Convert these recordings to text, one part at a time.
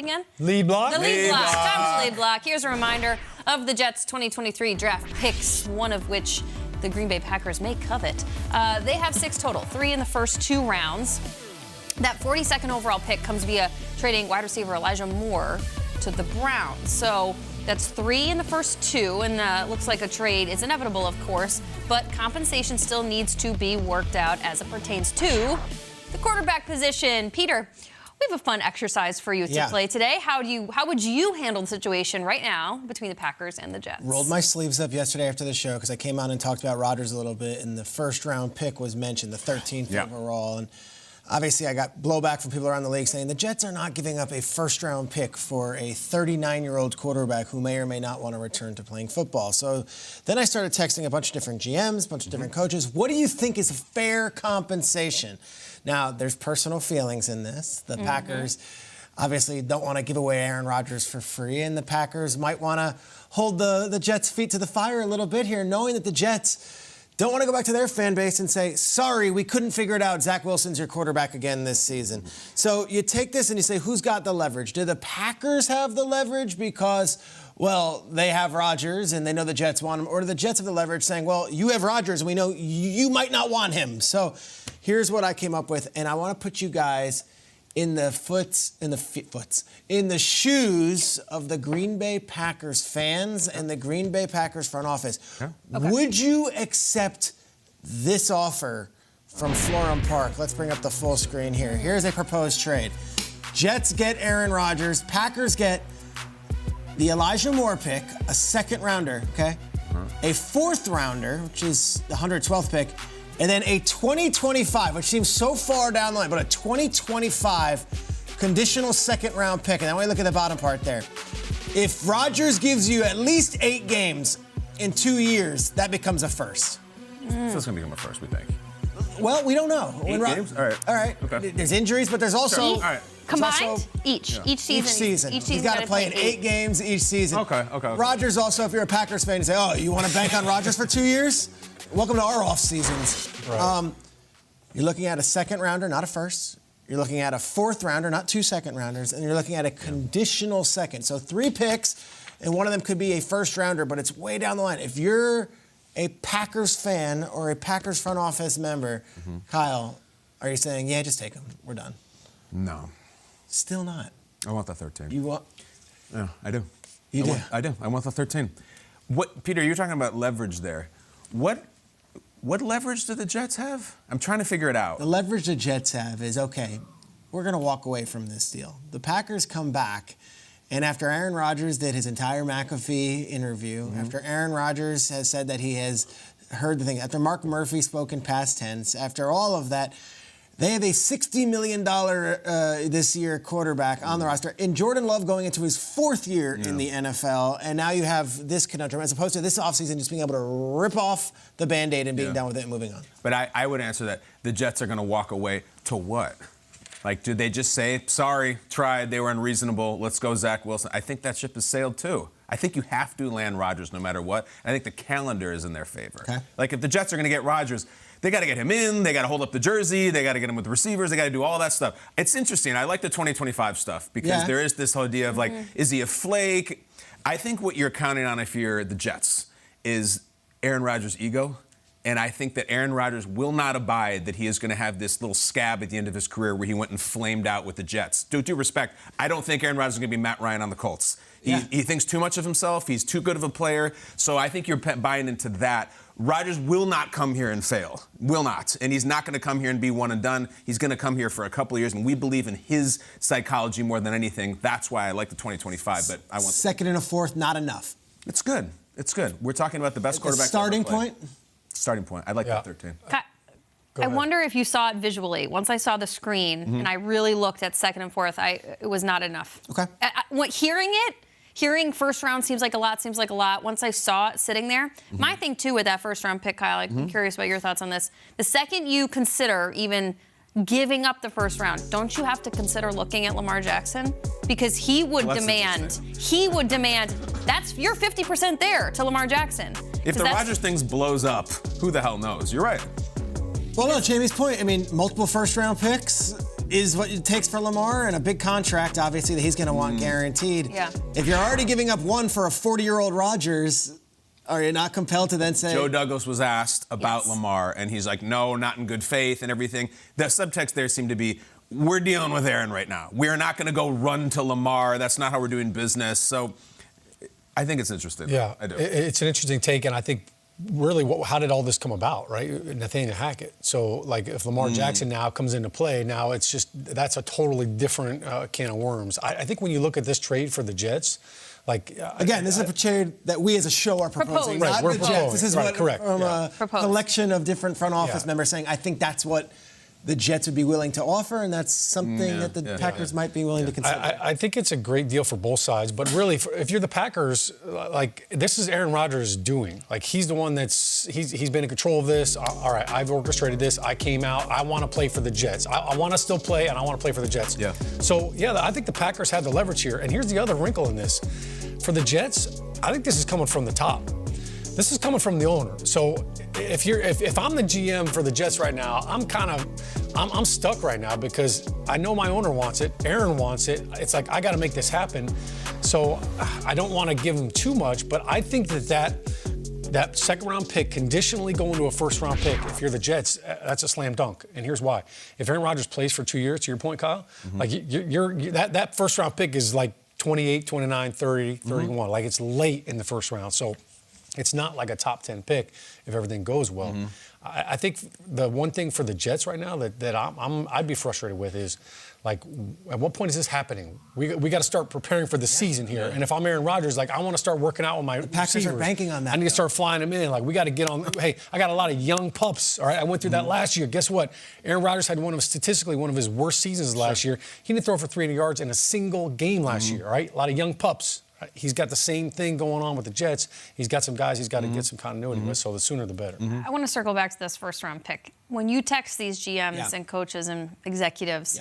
again? Lead block? The lead block. Time for the lead block. Here's a reminder of the Jets' 2023 draft picks, one of which the Green Bay Packers may covet. They have 6 total, 3 in the first 2 rounds. That 42nd overall pick comes via trading wide receiver Elijah Moore to the Browns. So that's 3 in the first 2, and looks like a trade is inevitable, of course, but compensation still needs to be worked out as it pertains to the quarterback position. Peter, we have a fun exercise for you to play today. How would you handle the situation right now between the Packers and the Jets? Rolled my sleeves up yesterday after the show because I came out and talked about Rodgers a little bit, and the first-round pick was mentioned, the 13th overall. And obviously, I got blowback from people around the league saying the Jets are not giving up a first-round pick for a 39-year-old quarterback who may or may not want to return to playing football. So then I started texting a bunch of different GMs, a bunch of different coaches. What do you think is fair compensation? Now, there's personal feelings in this. The Packers obviously don't want to give away Aaron Rodgers for free, and the Packers might want to hold the Jets' feet to the fire a little bit here, knowing that the Jets don't want to go back to their fan base and say, sorry, we couldn't figure it out. Zach Wilson's your quarterback again this season. So you take this and you say, who's got the leverage? Do the Packers have the leverage because, well, they have Rodgers and they know the Jets want him? Or do the Jets have the leverage saying, well, you have Rodgers and we know you might not want him? So here's what I came up with, and I want to put you guys in the shoes of the Green Bay Packers fans and the Green Bay Packers front office. Yeah. Okay. Would you accept this offer from Florham Park? Let's bring up the full screen here. Here's a proposed trade. Jets get Aaron Rodgers. Packers get the Elijah Moore pick, a second rounder, okay? A fourth rounder, which is the 112th pick, and then a 2025, which seems so far down the line, but a 2025 conditional second-round pick. And then we look at the bottom part there. If Rodgers gives you at least 8 games in 2 years, that becomes a first. So it's going to become a first, we think. Well, we don't know. 8 games? All right. Okay. There's injuries, but there's also... All right. Combined? Each season. He's got to play in 8 games each season. Okay. Rodgers also, if you're a Packers fan, you say, oh, you want to bank on Rodgers for 2 years? Welcome to our off seasons. Right. You're looking at a second rounder, not a first. You're looking at a fourth rounder, not 2 second rounders, and you're looking at a conditional second. So 3 picks, and one of them could be a first rounder, but it's way down the line. If you're a Packers fan or a Packers front office member, Kyle, are you saying, yeah, just take him, we're done? No. Still not. I want the 13. You want? Yeah, I do. You do? I do. I want the 13. What, Peter, you're talking about leverage there. What leverage do the Jets have? I'm trying to figure it out. The leverage the Jets have is, okay, we're going to walk away from this deal. The Packers come back, and after Aaron Rodgers did his entire McAfee interview, after Aaron Rodgers has said that he has heard the thing, after Mark Murphy spoke in past tense, after all of that, they have a $60 million this year quarterback on the roster, and Jordan Love going into his 4th year in the NFL, and now you have this conundrum, as opposed to this offseason just being able to rip off the Band-Aid and being done with it and moving on. But I would answer that the Jets are going to walk away to what? Like, did they just say, sorry, tried, they were unreasonable, let's go Zach Wilson? I think that ship has sailed too. I think you have to land Rodgers no matter what. I think the calendar is in their favor. Okay. Like, if the Jets are going to get Rodgers, they got to get him in, they got to hold up the jersey, they got to get him with the receivers, they got to do all that stuff. It's interesting. I like the 2025 stuff because there is this whole idea of, like, is he a flake? I think what you're counting on if you're the Jets is Aaron Rodgers' ego. And I think that Aaron Rodgers will not abide that he is going to have this little scab at the end of his career where he went and flamed out with the Jets. Due respect, I don't think Aaron Rodgers is going to be Matt Ryan on the Colts. He thinks too much of himself. He's too good of a player. So I think you're buying into that. Rodgers will not come here and fail. Will not. And he's not going to come here and be one and done. He's going to come here for a couple of years, and we believe in his psychology more than anything. That's why I like the 2025. But I want second and a fourth, not enough. It's good. It's good. We're talking about the best quarterback. Starting point? Starting point. I'd like that 13. I wonder if you saw it visually. Once I saw the screen and I really looked at second and fourth, it was not enough. Okay. Hearing first round seems like a lot. Once I saw it sitting there, my thing too with that first round pick, Kyle, I'm curious about your thoughts on this. The second you consider even giving up the first round, don't you have to consider looking at Lamar Jackson? Because he would demand, that's you're 50% there to Lamar Jackson. If the Rodgers thing blows up, who the hell knows? You're right. Well, no, Jamie's point, I mean, multiple first-round picks, is what it takes for Lamar, and a big contract, obviously, that he's going to want guaranteed. Yeah. If you're already giving up one for a 40-year-old Rodgers, are you not compelled to then say... Joe Douglas was asked about Lamar, and he's like, no, not in good faith and everything. The subtext there seemed to be, we're dealing with Aaron right now. We're not going to go run to Lamar. That's not how we're doing business. So I think it's interesting. Yeah, I do. It's an interesting take, and I think really, how did all this come about, right? Nathaniel Hackett. So, like, if Lamar Jackson now comes into play, now it's just, that's a totally different can of worms. I think when you look at this trade for the Jets, like... Again, this is a trade that we as a show are proposing, Right, not we're the Jets. proposing. This is Right, what, correct. from a collection of different front office Yeah. members saying, I think that's what the Jets would be willing to offer, and that's something that the Packers might be willing to consider. I think it's a great deal for both sides, but really, if you're the Packers, like, this is Aaron Rodgers' doing. Like, he's the one he's been in control of this. All right, I've orchestrated this. I came out. I want to play for the Jets. I want to still play, and I want to play for the Jets. Yeah. So, yeah, I think the Packers have the leverage here. And here's the other wrinkle in this. For the Jets, I think this is coming from the top. This is coming from the owner. So if I'm the GM for the Jets right now, I'm stuck right now because I know my owner wants it, Aaron wants it. It's like I got to make this happen. So I don't want to give him too much, but I think that second round pick conditionally going to a first round pick, if you're the Jets, that's a slam dunk. And here's why. If Aaron Rodgers plays for 2 years, to your point, Kyle, like that first round pick is like 28, 29, 30, 31. Like it's late in the first round. So it's not like a top 10 pick if everything goes well. I think the one thing for the Jets right now that I'd be frustrated with is, like, at what point is this happening? We got to start preparing for the season here. And if I'm Aaron Rodgers, like, I want to start working out with my Packers receivers. are banking on that. I need to start flying them in. Like, we got to get on. Hey, I got a lot of young pups. All right, I went through that last year. Guess what? Aaron Rodgers had statistically one of his worst seasons last year. He didn't throw for 300 yards in a single game last year. All right, a lot of young pups. He's got the same thing going on with the Jets. He's got some guys he's got to get some continuity with, so the sooner the better. I want to circle back to this first-round pick. When you text these GMs and coaches and executives,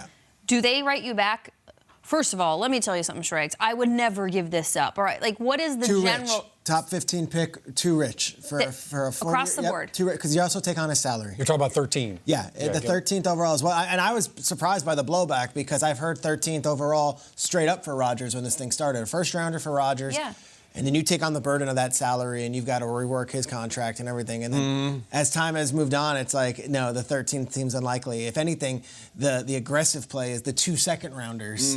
do they write you back? First of all, let me tell you something, Shregs. I would never give this up. All right, like, what is the Too general... rich. Top 15 pick, too rich for a 4 across the board. Too rich, because you also take on his salary. You're talking about 13. Yeah, the 13th overall as well. And I was surprised by the blowback because I've heard 13th overall straight up for Rodgers when this thing started. A first rounder for Rodgers. Yeah. And then you take on the burden of that salary and you've got to rework his contract and everything. And then as time has moved on, it's like, no, the 13th seems unlikely. If anything, the aggressive play is the 2 second rounders.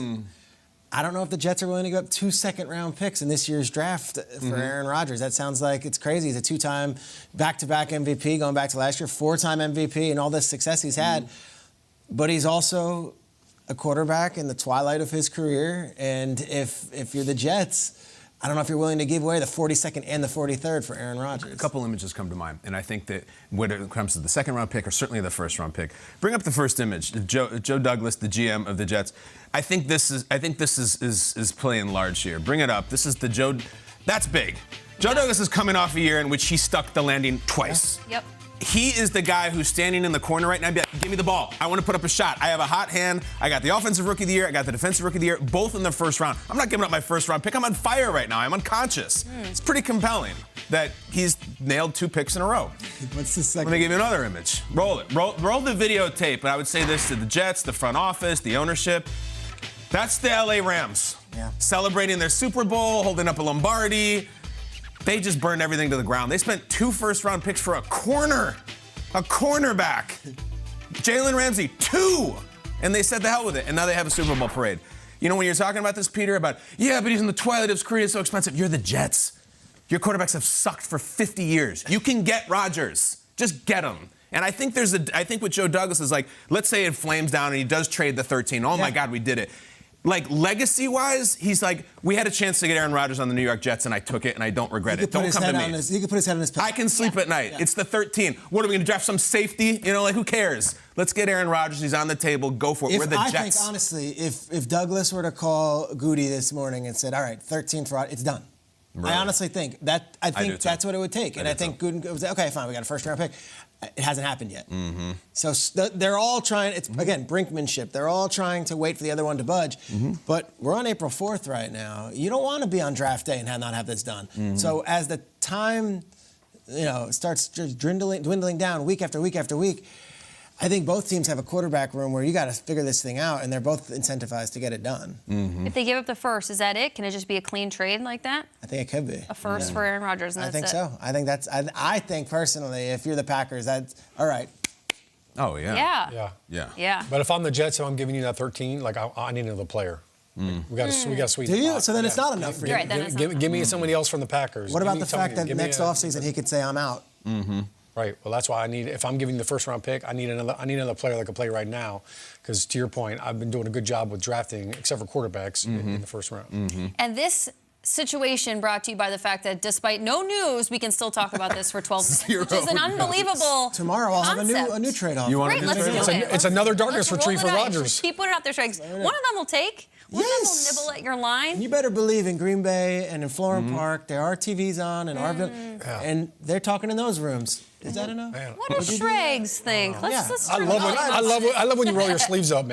I don't know if the Jets are willing to give up 2 second-round picks in this year's draft for Aaron Rodgers. That sounds like it's crazy. He's a 2-time back-to-back MVP going back to last year, 4-time MVP, and all this success he's had. But he's also a quarterback in the twilight of his career. And if you're the Jets, I don't know if you're willing to give away the 42nd and the 43rd for Aaron Rodgers. A couple images come to mind, and I think that when it comes to the second-round pick or certainly the first-round pick, bring up the first image. Joe Douglas, the GM of the Jets. I think this is playing large here. Bring it up. This is the Joe. That's big. Joe Douglas is coming off a year in which he stuck the landing twice. Yep. He is the guy who's standing in the corner right now. Be like, give me the ball. I want to put up a shot. I have a hot hand. I got the offensive rookie of the year. I got the defensive rookie of the year, both in the first round. I'm not giving up my first round pick. I'm on fire right now. I'm unconscious. It's pretty compelling that he's nailed 2 picks in a row. What's the second? Let me give you another image. Roll it. Roll the videotape. And I would say this to the Jets, the front office, the ownership. That's the LA Rams. Celebrating their Super Bowl, holding up a Lombardi. They just burned everything to the ground. They spent 2 first-round picks for a cornerback. Jalen Ramsey, 2. And they said the hell with it. And now they have a Super Bowl parade. You know, when you're talking about this, Peter, about, but he's in the twilight of his career, it's so expensive. You're the Jets. Your quarterbacks have sucked for 50 years. You can get Rodgers. Just get him. And I think I think with Joe Douglas is like, let's say it flames down and he does trade the 13. Oh, my God, we did it. Like, legacy-wise, he's like, we had a chance to get Aaron Rodgers on the New York Jets, and I took it, and I don't regret it. Don't come to me. He could put his head on his pillow. I can sleep at night. It's the 13. What, are we going to draft some safety? You know, like, who cares? Let's get Aaron Rodgers. He's on the table. Go for it. We're the Jets. I think, honestly, if Douglas were to call Goody this morning and said, all right, 13 for Rodgers, it's done. Really? I honestly think that. I think that's what it would take. And I think Gooden would say, okay, fine, we got a first-round pick. It hasn't happened yet. So they're all trying, it's, again, brinkmanship. They're all trying to wait for the other one to budge. But we're on April 4th right now. You don't want to be on draft day and not have this done. So as the time, starts just dwindling down week after week after week, I think both teams have a quarterback room where you got to figure this thing out, and they're both incentivized to get it done. If they give up the first, is that it? Can it just be a clean trade like that? I think it could be. A first for Aaron Rodgers, and I that's think it. so. I think that's. I think personally, if you're the Packers, that's all right. Oh, yeah. Yeah. Yeah. But if I'm the Jets and I'm giving you that 13, like I need another player. We got to sweeten Do the you? pot. So then it's not enough for you. Right, then it's Give me somebody else from the Packers. What Give about me the fact that give me next a- offseason he could say, I'm out? Right. Well, that's why I need. If I'm giving the first round pick, I need another player that can play right now. Because to your point, I've been doing a good job with drafting, except for quarterbacks in the first round. And this situation brought to you by the fact that despite no news, we can still talk about this for 12 minutes, which is an unbelievable Tomorrow I'll have concept. a new trade-off. You want Great, to let's do it. It's another darkness Let's roll retreat the for dice. Rodgers. Keep putting out their strikes. One of them will take. One of them will nibble at your line. You better believe in Green Bay and in Florham Park, there are TVs on and and they're talking in those rooms. Is that enough? Man. What do Schrags think? Let's Yeah. let's I turn love it when on. I love when you roll your sleeves up, man.